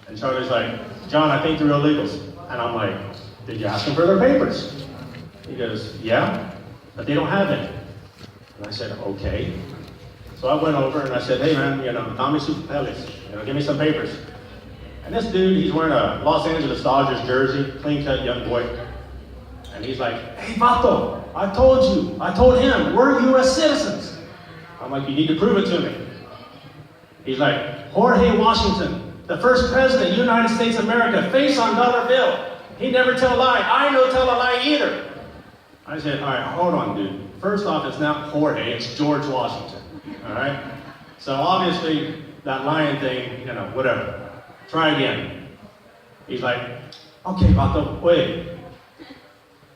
And Charlie's like, John, I think they're illegals. And I'm like, did you ask them for their papers? He goes, yeah, but they don't have any. And I said, okay. So I went over and I said, hey man, Tommy Superpelis, give me some papers. And this dude, he's wearing a Los Angeles Dodgers jersey, clean-cut young boy. And he's like, hey Vato, I told him, we're US citizens. I'm like, you need to prove it to me. He's like, Jorge Washington, the first president of the United States of America, face on dollar bill. He never tell a lie. I no tell a lie either. I said, all right, hold on, dude. First off, it's not Jorge, it's George Washington, all right? So obviously, that lying thing, whatever. Try again. He's like, okay, Vato, wait.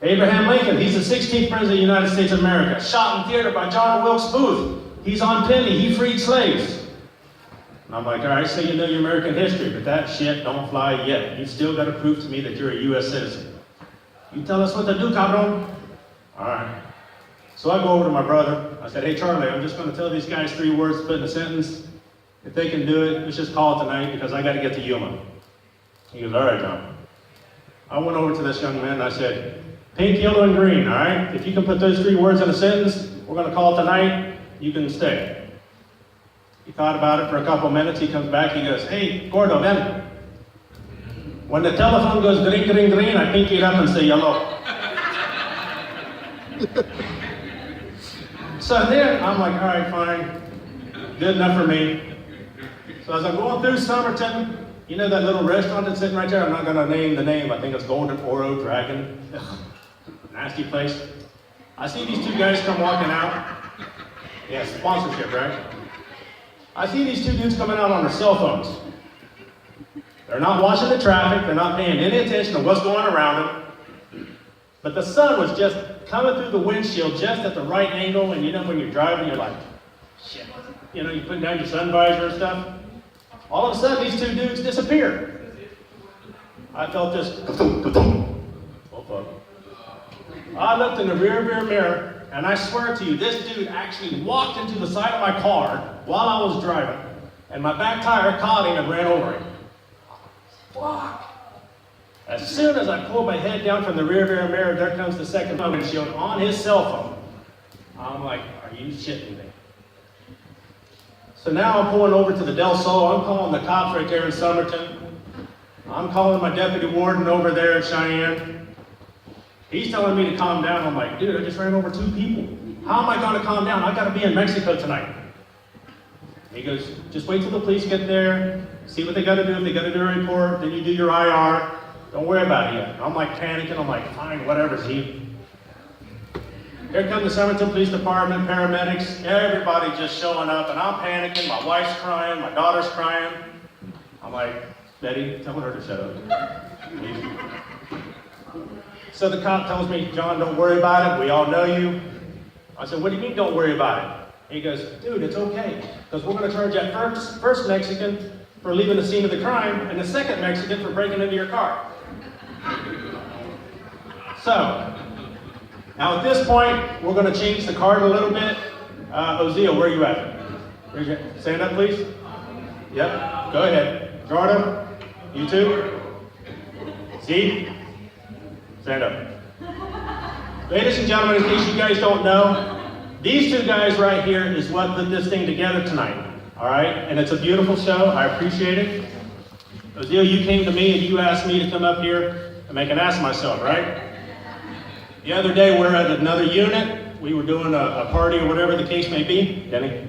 Abraham Lincoln, he's the 16th president of the United States of America, shot in theater by John Wilkes Booth. He's on penny, he freed slaves. And I'm like, all right, so you know your American history, but that shit don't fly yet. You still got to prove to me that you're a U.S. citizen. You tell us what to do, cabron. All right. So I go over to my brother. I said, hey, Charlie, I'm just going to tell these guys 3 words to put in a sentence. If they can do it, let's just call it tonight because I got to get to Yuma. He goes, all right, John. I went over to this young man and I said, pink, yellow, and green, all right? If you can put those 3 words in a sentence, we're going to call it tonight. You can stay. He thought about it for a couple minutes. He comes back. He goes, hey, Gordo, ven. When the telephone goes green, green, green, I pinky it up and say yellow. So then I'm like, all right, fine. Good enough for me. So as I'm going through Somerton, you know that little restaurant that's sitting right there? I'm not going to name the name. I think it's Golden Oro Dragon. Ugh, nasty place. I see these 2 guys come walking out. Yeah, sponsorship, right? I see these 2 dudes coming out on their cell phones. They're not watching the traffic. They're not paying any attention to what's going around them. But the sun was just coming through the windshield just at the right angle. And when you're driving, you're like, shit. You're putting down your sun visor and stuff. All of a sudden, these 2 dudes disappear. I felt this. Oh, fuck. I looked in the rear mirror, and I swear to you, this dude actually walked into the side of my car while I was driving, and my back tire caught him and ran over him. Fuck. As soon as I pulled my head down from the rear mirror, there comes the second windshield on his cell phone. I'm like, are you shitting me? So now I'm pulling over to the Del Sol. I'm calling the cops right there in Somerton. I'm calling my deputy warden over there in Cheyenne. He's telling me to calm down. I'm like, dude, I just ran over 2 people. How am I going to calm down? I got to be in Mexico tonight. He goes, just wait till the police get there, see what they got to do. If they got to do a report, then you do your IR. Don't worry about it yet. I'm like panicking. I'm like, fine, whatever, see. Here come the Somerton Police Department, paramedics, everybody just showing up, and I'm panicking. My wife's crying, my daughter's crying. I'm like, Betty, tell her to shut up. Please. So the cop tells me, John, don't worry about it. We all know you. I said, what do you mean don't worry about it? He goes, dude, it's okay, because we're going to charge that first Mexican for leaving the scene of the crime, and the second Mexican for breaking into your car. So, now at this point, we're going to change the card a little bit. Ozio, where are you at? Stand up, please. Yep, go ahead. Gerardo, you too. Steve, stand up. Ladies and gentlemen, in case you guys don't know, these 2 guys right here is what put this thing together tonight. All right, and it's a beautiful show. I appreciate it. Ozio, you came to me and you asked me to come up here and make an ass of myself, right? The other day, we're at another unit. We were doing a party or whatever the case may be. Denny?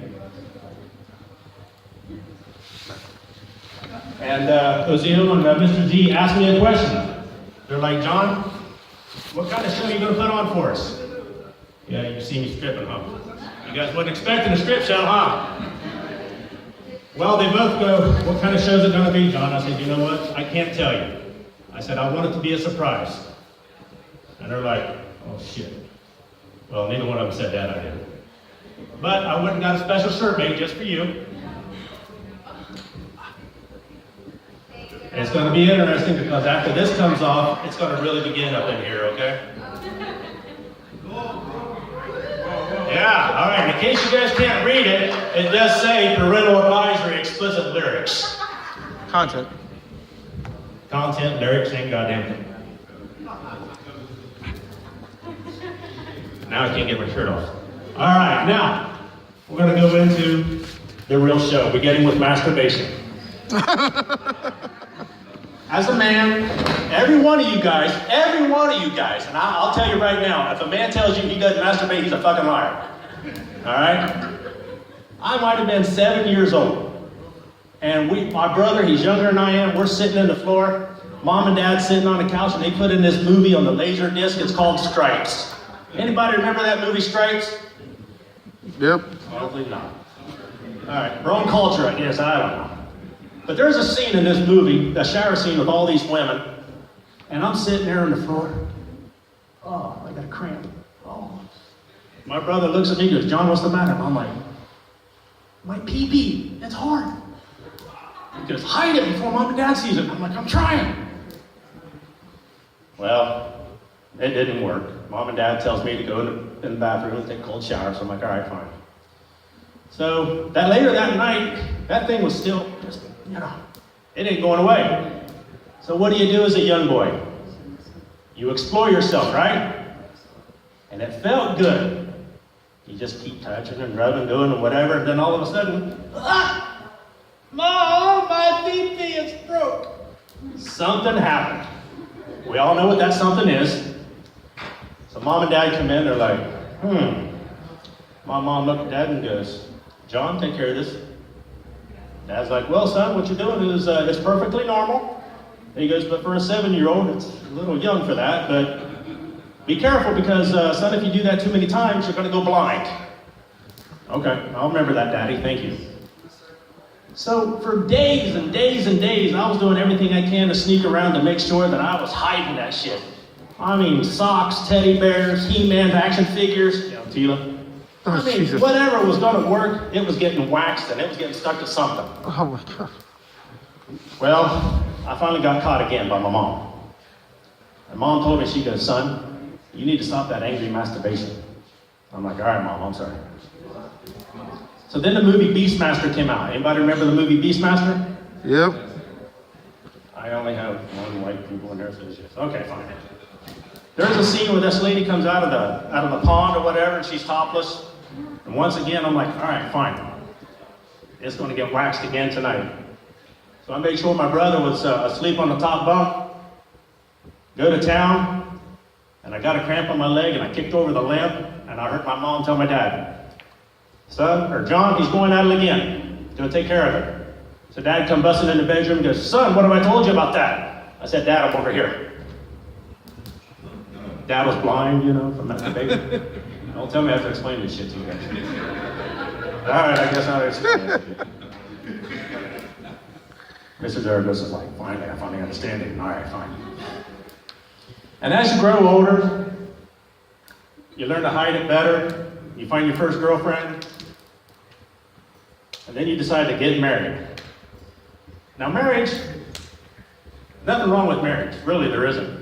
And Ozio and Mr. Z asked me a question. They're like, John, what kind of show are you going to put on for us? Yeah, you see me stripping, huh? You guys wasn't expecting a strip show, huh? Well, they both go, what kind of show is it going to be, John? I said, you know what? I can't tell you. I said, I want it to be a surprise. And they're like, oh shit. Well, neither one of them said that, I did. But I went and got a special shirt made just for you. And it's going to be interesting because after this comes off, it's going to really begin up in here, okay? Yeah, all right. In case you guys can't read it, it does say parental advisory, explicit lyrics. Content. Content, lyrics, same goddamn thing. Now I can't get my shirt off. All right, now we're going to go into the real show, beginning with masturbation. As a man, every one of you guys, and I'll tell you right now, if a man tells you he doesn't masturbate, he's a fucking liar. All right? I might have been 7 years old. And my brother, he's younger than I am, we're sitting on the floor. Mom and Dad sitting on the couch, and they put in this movie on the laser disc. It's called Stripes. Anybody remember that movie, Stripes? Yep. Probably not. All right, wrong culture, I guess, I don't know. But there's a scene in this movie, a shower scene with all these women, and I'm sitting there on the floor. Oh, I got a cramp. Oh. My brother looks at me and goes, John, what's the matter? And I'm like, my pee-pee, it's hard. He goes, hide it before Mom and Dad sees it. I'm like, I'm trying. Well, it didn't work. Mom and Dad tells me to go in the bathroom and take a cold shower, so I'm like, all right, fine. So later that night, that thing was still just, it ain't going away. So what do you do as a young boy? You explore yourself, right? And it felt good. You just keep touching and rubbing, doing and whatever, and then all of a sudden, Mom, my pee-pee is broke. Something happened. We all know what that something is. So Mom and Dad come in, they're like, My mom looked at Dad and goes, John, take care of this. Dad's like, well, son, what you're doing is it's perfectly normal. And he goes, but for a 7-year-old, it's a little young for that, but be careful because, son, if you do that too many times, you're going to go blind. Okay, I'll remember that, Daddy. Thank you. So for days and days and days, I was doing everything I can to sneak around to make sure that I was hiding that shit. I mean, socks, teddy bears, He-Man action figures, Tila. Oh, I mean, Jesus. whatever was going to work, it was getting waxed and it was getting stuck to something. Oh my God. Well, I finally got caught again by my mom. And Mom told me, she goes, son, you need to stop that angry masturbation. I'm like, all right, Mom, I'm sorry. So then the movie Beastmaster came out. Anybody remember the movie Beastmaster? Yep. I only have one white people in there, so it's just, okay, fine. There's a scene where this lady comes out of the pond or whatever, and she's topless. And once again, I'm like, all right, fine. It's going to get waxed again tonight. So I made sure my brother was asleep on the top bunk. Go to town, and I got a cramp on my leg, and I kicked over the lamp, and I heard my mom tell my dad, son, or John, he's going at it again. He's going to take care of it. So Dad come busting in the bedroom and goes, son, what have I told you about that? I said, Dad, I'm over here. Dad was blind, from masturbation. Don't tell me I have to explain this shit to you guys. All right, I guess I'll explain it. Mrs. Ergos is like, finally, I finally understand it. All right, fine. And as you grow older, you learn to hide it better. You find your first girlfriend. And then you decide to get married. Now marriage, nothing wrong with marriage. Really, there isn't.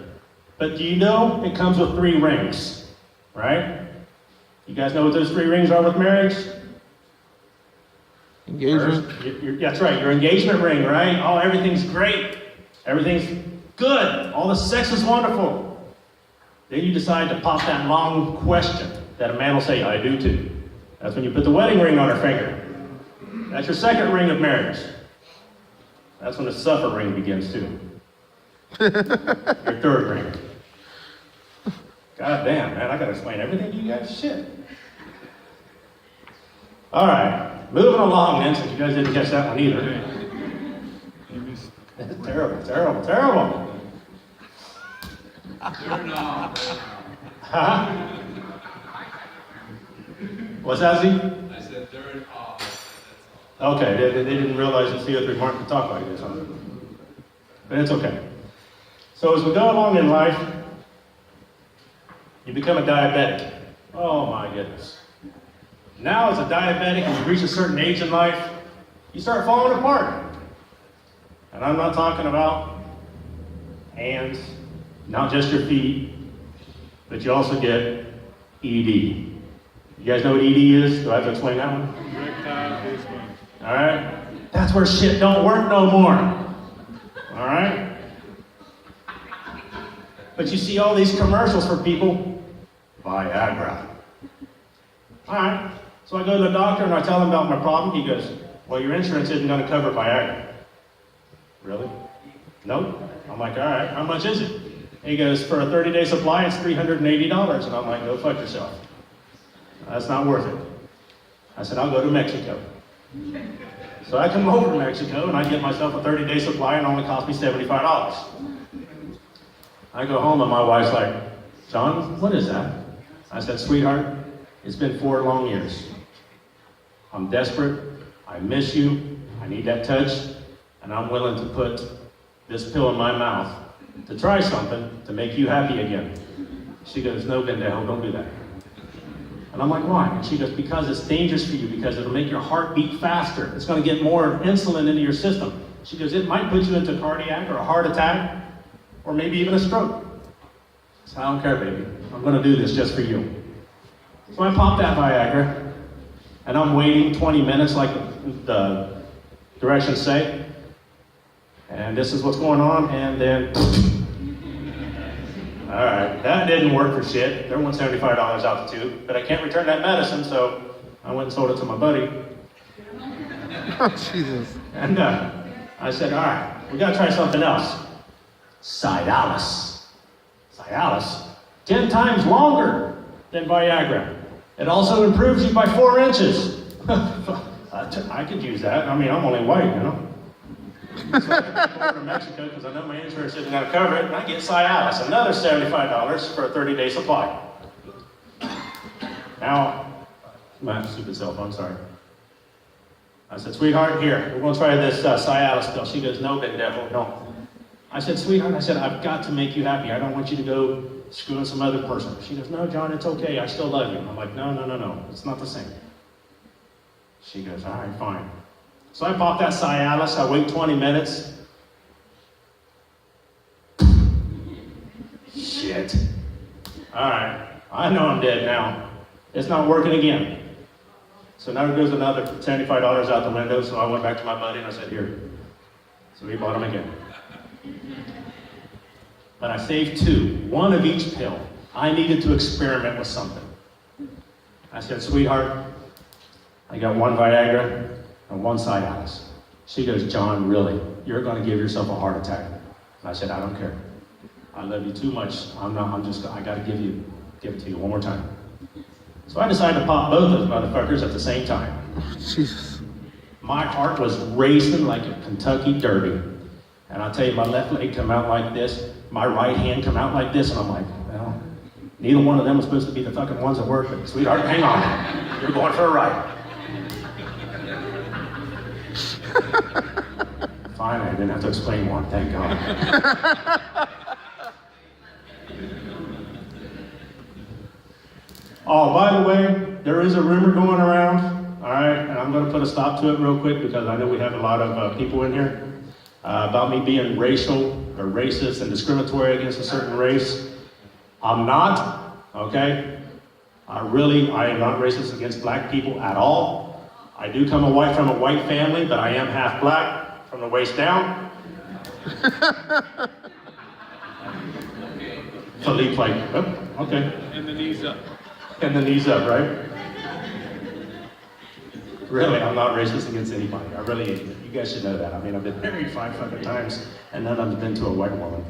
But do you know it comes with 3 rings, right? You guys know what those 3 rings are with marriage? Engagement. That's right, your engagement ring, right? Oh, everything's great. Everything's good. All the sex is wonderful. Then you decide to pop that long question that a man will say, I do too. That's when you put the wedding ring on her finger. That's your second ring of marriage. That's when the suffer ring begins too. Your third ring. God damn, man, I gotta explain everything to you guys. Shit. All right, moving along then, since you guys didn't catch that one either. Terrible, terrible, terrible. Huh? What's that, Z? I said they're in awe. Okay, they didn't realize it's CO3 Mark to talk like this, huh? But it's okay. So as we go along in life, you become a diabetic. Oh my goodness. Now as a diabetic, as you reach a certain age in life, you start falling apart. And I'm not talking about hands, not just your feet, but you also get ED. You guys know what ED is? Do I have to explain that one? All right? That's where shit don't work no more. All right? But you see all these commercials for people, Viagra. All right, so I go to the doctor and I tell him about my problem. He goes, well, your insurance isn't gonna cover Viagra. Really? Nope. I'm like, all right, how much is it? He goes, for a 30-day supply, it's $380. And I'm like, go fuck yourself. That's not worth it. I said, I'll go to Mexico. So I come over to Mexico and I get myself a 30-day supply and it only cost me $75. I go home and my wife's like, John, what is that? I said, sweetheart, it's been 4 long years. I'm desperate. I miss you. I need that touch. And I'm willing to put this pill in my mouth to try something to make you happy again. She goes, no, Bendejo, don't do that. And I'm like, why? And she goes, because it's dangerous for you, because it'll make your heart beat faster. It's going to get more insulin into your system. She goes, it might put you into cardiac or a heart attack, or maybe even a stroke. So I don't care, baby. I'm going to do this just for you. So I pop that Viagra, and I'm waiting 20 minutes like the directions say. And this is what's going on, and then, all right, that didn't work for shit. They're $175 out the tube, but I can't return that medicine, so I went and sold it to my buddy. Oh, Jesus. And I said, all right, we gotta try something else. Cialis. Cialis, 10 times longer than Viagra. It also improves you by 4 inches. I could use that. I mean, I'm only white, you know. So I go over to Mexico because I know my insurance isn't going to cover it, and I get Cialis, another $75 for a 30-day supply. Now, my stupid cell phone, sorry. I said, sweetheart, here, we're going to try this Cialis pill. She goes, no, Bendejo, no. I said, sweetheart, I said, I've got to make you happy. I don't want you to go screwing some other person. She goes, no, John, it's okay. I still love you. I'm like, no. It's not the same. She goes, all right, fine. So I pop that Cialis, I wait 20 minutes. Shit. All right, I know I'm dead now. It's not working again. So now there goes another $75 out the window, so I went back to my buddy and I said, here. So he bought them again. But I saved 2, 1 of each pill. I needed to experiment with something. I said, sweetheart, I got 1 Viagra and 1 Cialis. She goes, John, really? You're going to give yourself a heart attack? And I said, I don't care. I love you too much. I got to give it to you one more time. So I decided to pop both of those motherfuckers at the same time. Oh, Jesus. My heart was racing like a Kentucky Derby. And I'll tell you, my left leg come out like this, my right hand come out like this, and I'm like, well, neither one of them was supposed to be the fucking ones that work, but sweetheart, hang on. You're going for a ride. Finally, I didn't have to explain one, thank God. Oh, by the way, there is a rumor going around, all right, and I'm going to put a stop to it real quick because I know we have a lot of people in here, about me being racial or racist and discriminatory against a certain race. I'm not, okay? I am not racist against black people at all. I do come from a white family, but I am half black from the waist down. Philippe like, oh, okay. And the knees up. And the knees up, right? Really, I'm not racist against anybody. I really ain't. You guys should know that. I mean, I've been married 5 fucking times, and none of them's been to a white woman.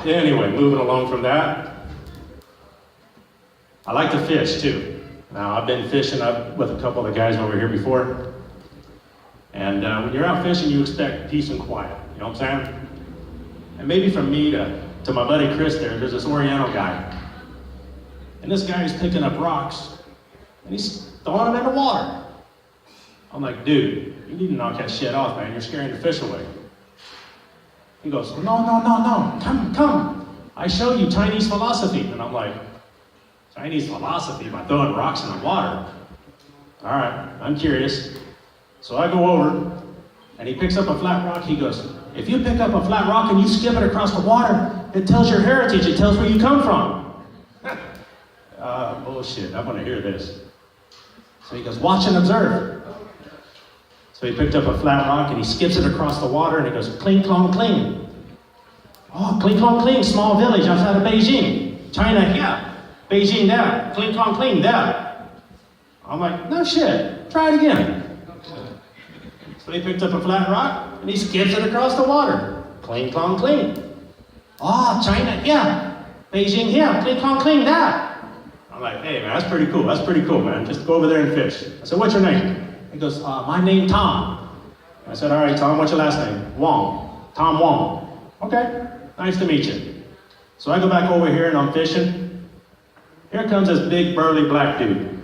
Anyway, moving along from that. I like to fish, too. Now, I've been fishing with a couple of the guys over here before. And when you're out fishing, you expect peace and quiet. You know what I'm saying? And maybe from me to my buddy Chris there's this Oriental guy. And this guy is picking up rocks, and he's throwing them in the water. I'm like, dude, you need to knock that shit off, man. You're scaring the fish away. He goes, no. Come. I show you Chinese philosophy. And I'm like, Chinese philosophy by throwing rocks in the water? All right, I'm curious. So I go over, and he picks up a flat rock. He goes, if you pick up a flat rock and you skip it across the water, it tells your heritage. It tells where you come from. Bullshit, I want to hear this. So he goes, watch and observe. So he picked up a flat rock and he skips it across the water and he goes, cling, clong, cling. Oh, Kling Klong Kling, small village outside of Beijing. China here, Beijing there, Kling Klong Kling there. I'm like, no shit, try it again. So he picked up a flat rock and he skips it across the water. Kling Klong Kling. Oh, China here, Beijing here, Kling Klong Kling there. I'm like, hey man, that's pretty cool, man. Just go over there and fish. I said, what's your name? He goes, my name Tom. I said, all right, Tom, what's your last name? Wong. Tom Wong. Okay, nice to meet you. So I go back over here and I'm fishing. Here comes this big burly black dude.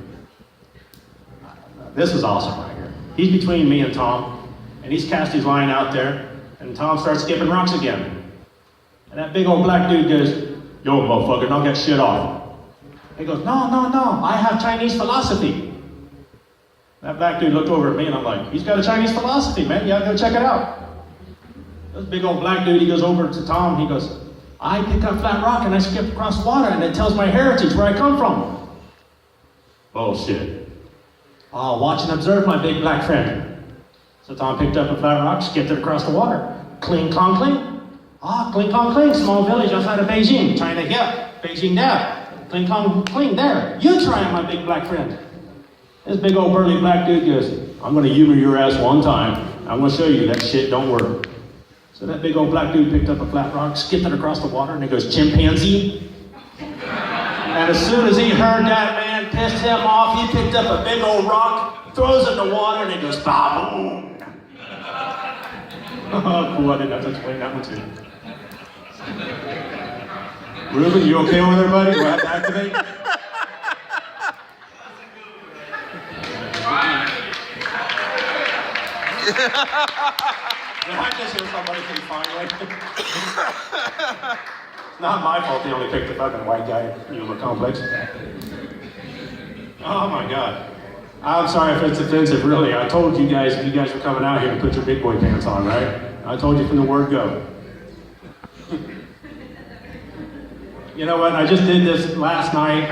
This is awesome right here. He's between me and Tom, and he's cast his line out there, and Tom starts skipping rocks again. And that big old black dude goes, yo, motherfucker, knock that shit off. He goes, no, I have Chinese philosophy. That black dude looked over at me, and I'm like, he's got a Chinese philosophy, man. You gotta go check it out. This big old black dude, he goes over to Tom, he goes, I pick up flat rock and I skip across water, and it tells my heritage, where I come from. Bullshit. Oh, watch and observe, my big black friend. So Tom picked up a flat rock, skipped it across the water. Kling Klong Kling. Ah, Kling Klong Kling, small village outside of Beijing. China here, Beijing there. Kling Klong Kling there. You try it, my big black friend. This big old burly black dude goes, I'm gonna humor your ass one time. I'm gonna show you that shit don't work. So that big old black dude picked up a flat rock, skipped it across the water, and he goes, chimpanzee. And as soon as he heard that, man, pissed him off, he picked up a big old rock, throws it in the water, and he goes, ba-boom. Oh, cool, I didn't have to explain that one too. Ruben, you okay over there, buddy? Do I have to activate? I just hear somebody pretty finally. It's not my fault they only picked the fucking white guy in Humor Complex. Oh my God. I'm sorry if it's offensive, really. I told you guys, if you guys were coming out here to put your big boy pants on, right? I told you from the word go. You know what? I just did this last night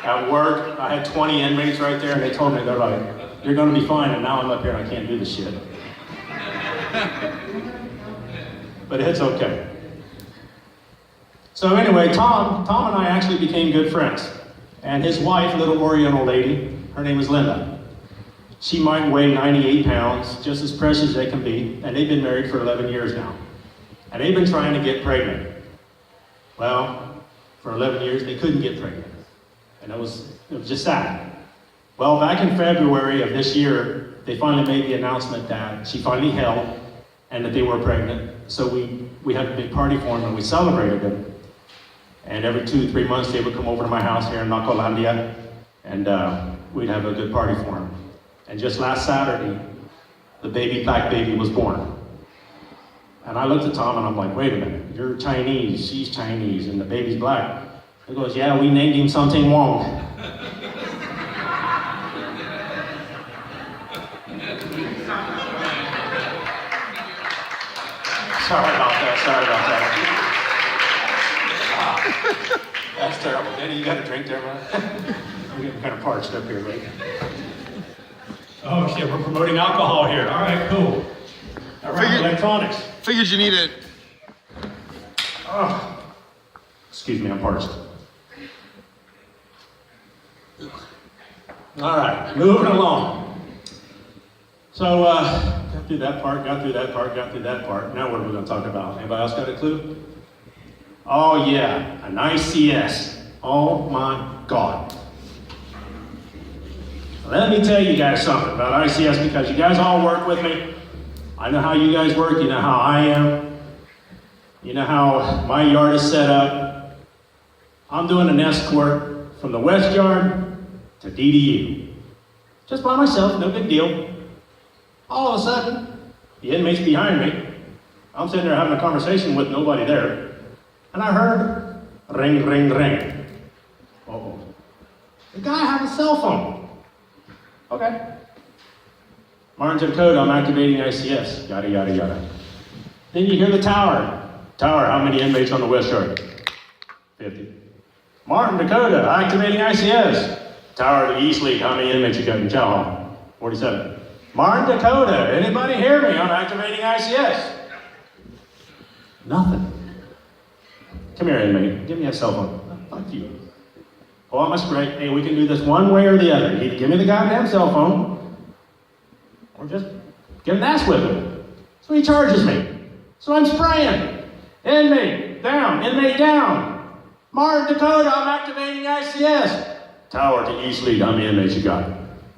at work. I had 20 inmates right there, and they told me, they're like, you're going to be fine, and now I'm up here and I can't do the shit. But it's okay. So anyway, Tom and I actually became good friends. And his wife, little Oriental lady, her name is Linda. She might weigh 98 pounds, just as precious as they can be, and they've been married for 11 years now. And they've been trying to get pregnant. Well, for 11 years, they couldn't get pregnant. And it was just sad. Well, back in February of this year, they finally made the announcement that she finally held and that they were pregnant. So we had a big party for them and we celebrated them. And every 2-3 months, they would come over to my house here in Nacolandia, and we'd have a good party for them. And just last Saturday, the black baby was born. And I looked at Tom and I'm like, wait a minute, you're Chinese, she's Chinese, and the baby's black. He goes, yeah, we named him something Wong. Sorry about that. That's terrible. Danny, you got a drink there, man? I'm getting kind of parched up here, right? Oh shit, we're promoting alcohol here. All right, cool. All right, electronics. Figured you need it. Oh. Excuse me, I'm parched. All right, moving along. So, got through that part. Now what are we going to talk about? Anybody else got a clue? Oh yeah, an ICS. Oh my God. Let me tell you guys something about ICS because you guys all work with me. I know how you guys work, you know how I am. You know how my yard is set up. I'm doing an escort from the West Yard to DDU. Just by myself, no big deal. All of a sudden, the inmates behind me, I'm sitting there having a conversation with nobody there. And I heard ring, ring, ring. Uh-oh. The guy had a cell phone. Okay. Martin code, I'm activating ICS. Yada, yada, yada. Then you hear the tower. Tower, how many inmates on the West Yard? 50. Martin, Dakota, activating ICS. Tower to East League, how many inmates you got in Chow Hall? 47. Martin, Dakota, anybody hear me? I'm activating ICS. Nothing. come here, inmate, give me a cell phone. Oh, fuck you. Pull out my spray. Hey, we can do this one way or the other. You either give me the goddamn cell phone, or just get an ass whipping. So he charges me. So I'm spraying. Inmate down. Martin, Dakota, I'm activating ICS. Tower to East Lead, how many inmates you got?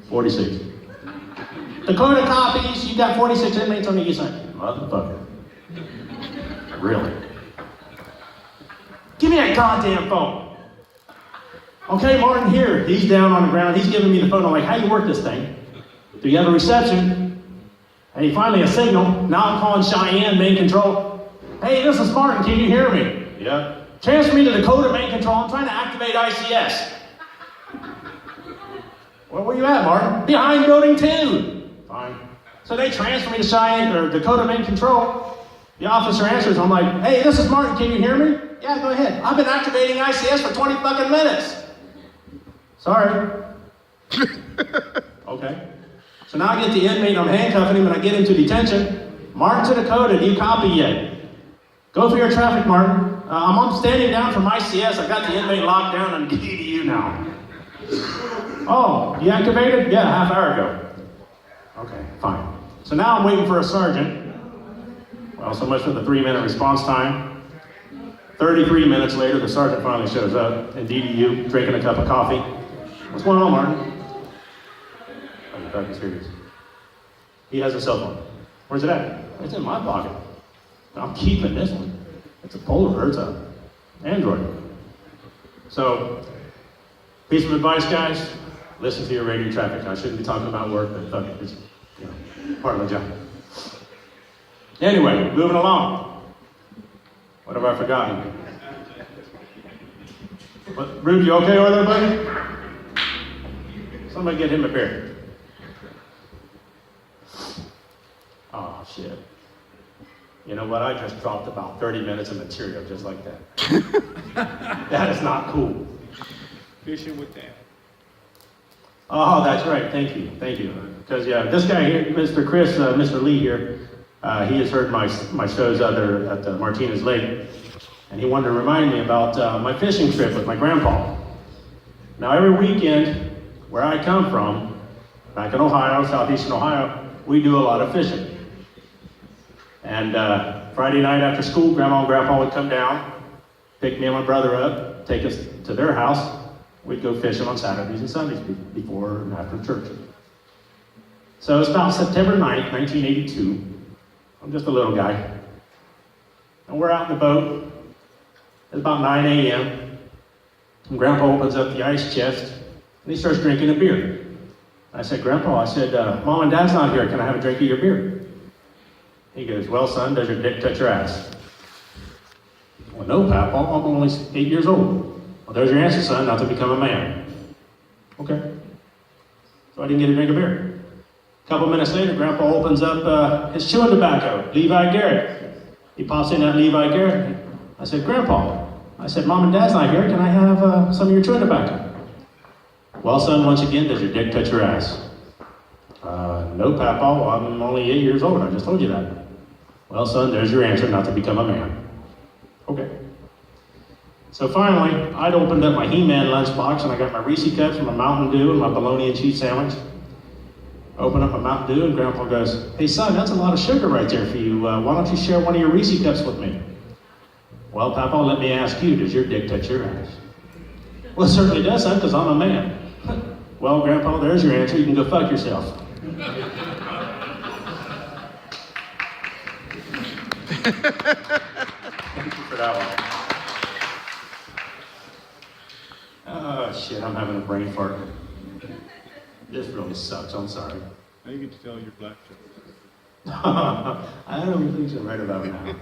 46. Dakota copies, you got 46 inmates on the east side. Motherfucker. Really? Give me that goddamn phone. Okay, Martin, here. He's down on the ground. He's giving me the phone. I'm like, how you work this thing? Do you have a reception? Hey, finally a signal. Now I'm calling Cheyenne, main control. Hey, this is Martin. Can you hear me? Yeah. Transfer me to Dakota main control. I'm trying to activate ICS. Well, where you at, Martin? Behind building 2. Fine. So they transfer me to Cheyenne or Dakota main control. The officer answers. I'm like, hey, this is Martin. Can you hear me? Yeah, go ahead. I've been activating ICS for 20 fucking minutes. Sorry. Okay. So now I get the inmate, I'm handcuffing him, and I get him to detention. Martin to Dakota, do you copy yet? Go for your traffic, Martin. I'm standing down from ICS. I got the inmate locked down on DDU now. Oh, deactivated? Yeah, half hour ago. Okay, fine. So now I'm waiting for a sergeant. Well, so much for the 3-minute response time. 33 minutes later, the sergeant finally shows up in DDU, drinking a cup of coffee. What's going on, Martin? Oh, you're fucking serious. He has a cell phone. Where's it at? It's in my pocket. I'm keeping this one. It's a Polar, it's a Android. So, piece of advice, guys, listen to your radio traffic. I shouldn't be talking about work, but fuck it, it's part of my job. Anyway, moving along. What have I forgotten? What, Rube, you okay over there, buddy? Somebody get him a beer. Oh, shit. You know what? I just dropped about 30 minutes of material just like that. That is not cool. Fishing with Dan. Oh, that's right. Thank you. Because, yeah, this guy here, Mr. Chris, Mr. Lee here, he has heard my shows out there at the Martinez Lake, and he wanted to remind me about my fishing trip with my grandpa. Now, every weekend, where I come from, back in Ohio, southeastern Ohio, we do a lot of fishing. And Friday night after school, Grandma and Grandpa would come down, pick me and my brother up, take us to their house. We'd go fishing on Saturdays and Sundays before and after church. So it's about September 9th, 1982. I'm just a little guy. And we're out in the boat. It's about 9 a.m. And Grandpa opens up the ice chest, and he starts drinking a beer. I said, Grandpa, Mom and Dad's not here. Can I have a drink of your beer? He goes, well, son, does your dick touch your ass? Well, no, Pap, I'm only 8 years old. Well, there's your answer, son, not to become a man. Okay. So I didn't get a drink of beer. A couple minutes later, Grandpa opens up his chewing tobacco, Levi Garrett. He pops in that Levi Garrett. I said, Grandpa, Mom and Dad's not here. Can I have some of your chewing tobacco? Well, son, once again, does your dick touch your ass? No, Papa, I'm only 8 years old. I just told you that. Well, son, there's your answer, not to become a man. Okay. So finally, I'd opened up my He-Man lunchbox, and I got my Reese cups and my Mountain Dew and my bologna and cheese sandwich. Open up my Mountain Dew, and Grandpa goes, hey, son, that's a lot of sugar right there for you. Why don't you share one of your Reese cups with me? Well, Papa, let me ask you, does your dick touch your ass? Well, it certainly does, son, because I'm a man. Well, Grandpa, there's your answer. You can go fuck yourself. Thank you for that one. Oh, shit, I'm having a brain fart. This really sucks. I'm sorry. Now you get to tell your black jokes. I don't think so right about now.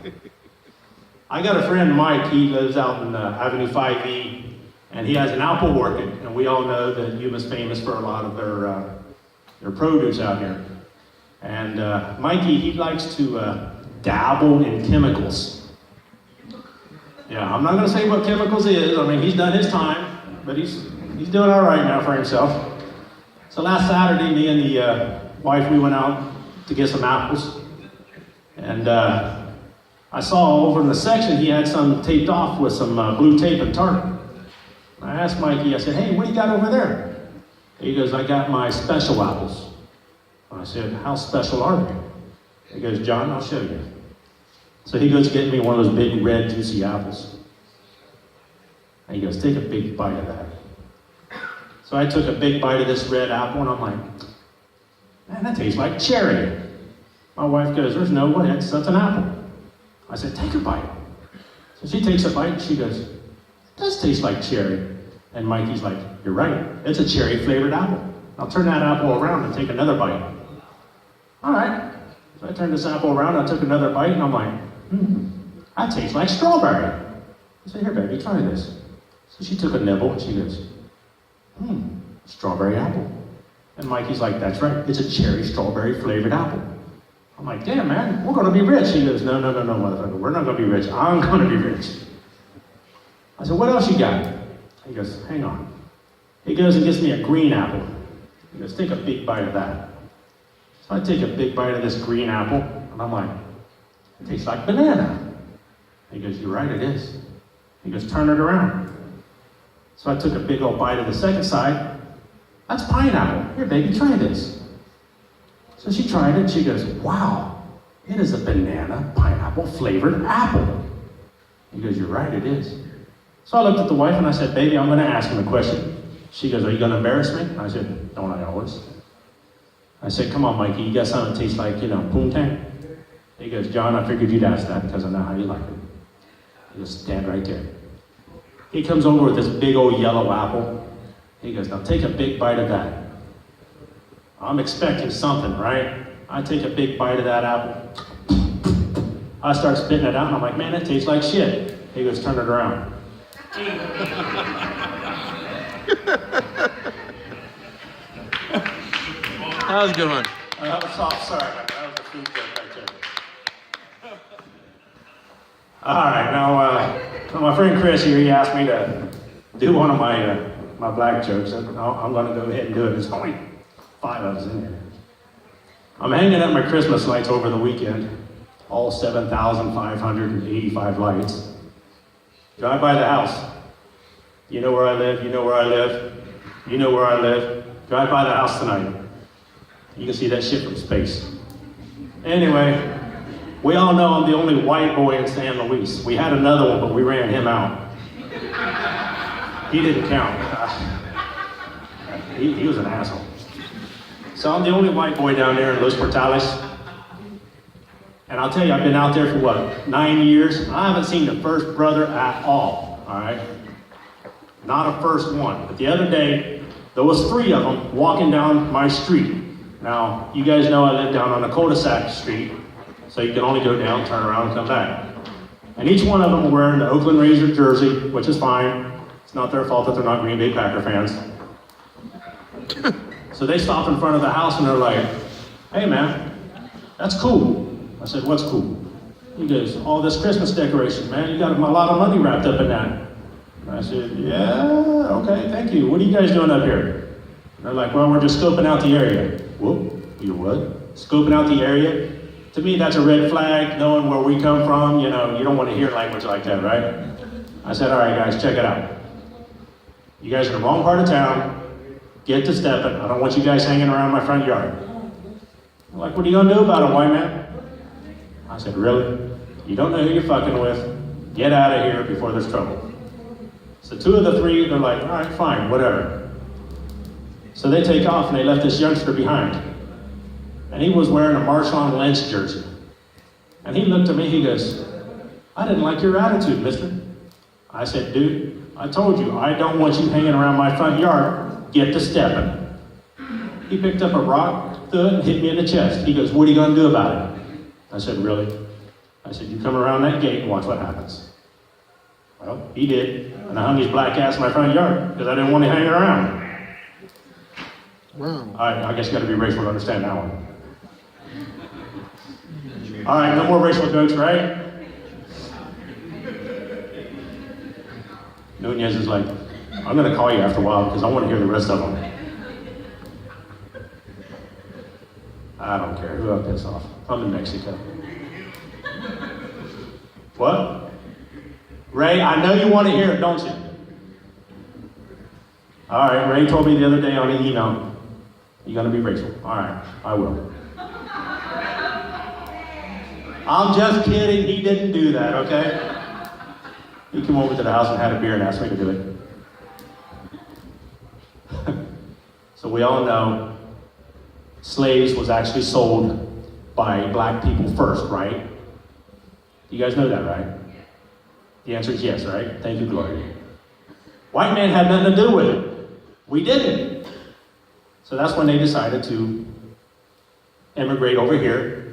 I got a friend, Mike. He lives out in Avenue 5E, and he has an apple orchard. And we all know that Yuma's famous for a lot of their produce out here. And Mikey, he likes to dabble in chemicals. Yeah, I'm not going to say what chemicals is. I mean, he's done his time, but he's doing all right now for himself. So last Saturday, me and the wife, we went out to get some apples. And I I saw over in the section he had some taped off with some blue tape and tarp. I asked Mikey, I said, hey, what do you got over there? He goes, I got my special apples. I said, how special are they? He goes, John, I'll show you. So he goes to get me one of those big red juicy apples. And he goes, take a big bite of that. So I took a big bite of this red apple and I'm like, man, that tastes like cherry. My wife goes, there's no way, that's an apple. I said, take a bite. So she takes a bite and she goes, it does taste like cherry. And Mikey's like, you're right, it's a cherry flavored apple. I'll turn that apple around and take another bite. All right. So I turned this apple around, I took another bite and I'm like, that tastes like strawberry. I said, here baby, try this. So she took a nibble and she goes, strawberry apple. And Mikey's like, that's right, it's a cherry strawberry flavored apple. I'm like, damn man, we're gonna be rich. He goes, no, motherfucker, we're not gonna be rich, I'm gonna be rich. I said, what else you got? He goes, hang on. He goes and gets me a green apple. He goes, take a big bite of that. So I take a big bite of this green apple, and I'm like, it tastes like banana. He goes, you're right, it is. He goes, turn it around. So I took a big old bite of the second side. That's pineapple. Here, baby, try this. So she tried it, and she goes, wow, it is a banana pineapple flavored apple. He goes, you're right, it is. So I looked at the wife and I said, baby, I'm gonna ask him a question. She goes, are you gonna embarrass me? I said, don't I always? I said, come on, Mikey, you got something that tastes like, poontang? He goes, John, I figured you'd ask that because I know how you like it. He goes, stand right there. He comes over with this big old yellow apple. He goes, now take a big bite of that. I'm expecting something, right? I take a big bite of that apple. I start spitting it out and I'm like, man, it tastes like shit. He goes, turn it around. That was a good one. That was soft, sorry. That was a food joke right there. All right, now my friend Chris here, he asked me to do one of my black jokes, and I'm going to go ahead and do it. There's only 5 of us in here. I'm hanging up my Christmas lights over the weekend, all 7,585 lights. Drive by the house. You know where I live, you know where I live, you know where I live. Drive by the house tonight. You can see that shit from space. Anyway, we all know I'm the only white boy in San Luis. We had another one, but we ran him out. He didn't count. He was an asshole. So I'm the only white boy down there in Los Portales. And I'll tell you, I've been out there for 9 years? I haven't seen the first brother at all right? Not a first one. But the other day, there was 3 of them walking down my street. Now, you guys know I live down on a cul-de-sac street, so you can only go down, turn around, and come back. And each one of them were wearing the Oakland Razor jersey, which is fine. It's not their fault that they're not Green Bay Packer fans. So they stopped in front of the house and they're like, hey man, that's cool. I said, what's cool? He goes, all this Christmas decorations, man, you got a lot of money wrapped up in that. And I said, yeah, okay, thank you. What are you guys doing up here? And they're like, well, we're just scoping out the area. Whoop, you what? Scoping out the area? To me, that's a red flag, knowing where we come from. You know, you don't want to hear language like that, right? I said, all right, guys, check it out. You guys are in the wrong part of town. Get to stepping. I don't want you guys hanging around my front yard. I'm like, what are you going to do about it, white man? I said, really? You don't know who you're fucking with. Get out of here before there's trouble. So 2 of the 3, they're like, all right, fine, whatever. So they take off and they left this youngster behind. And he was wearing a Marshawn Lynch jersey. And he looked at me, he goes, I didn't like your attitude, mister. I said, dude, I told you, I don't want you hanging around my front yard. Get to stepping. He picked up a rock, threw it, and hit me in the chest. He goes, what are you going to do about it? I said, really? I said, you come around that gate and watch what happens. Well, he did. And I hung his black ass in my front yard because I didn't want to hang around. Wow. I guess you got to be racial to understand that one. All right, no more racial jokes, right? Nunez is like, I'm going to call you after a while because I want to hear the rest of them. I don't care who I piss off. I'm in Mexico. What? Ray, I know you want to hear it, don't you? All right, Ray told me the other day on an email, you're going to be Rachel. All right, I will. I'm just kidding. He didn't do that, okay? He came over to the house and had a beer and asked me to do it. So we all know slaves was actually sold by black people first, right? You guys know that, right? The answer is yes, right? Thank you, Gloria. White man had nothing to do with it. We didn't. So that's when they decided to immigrate over here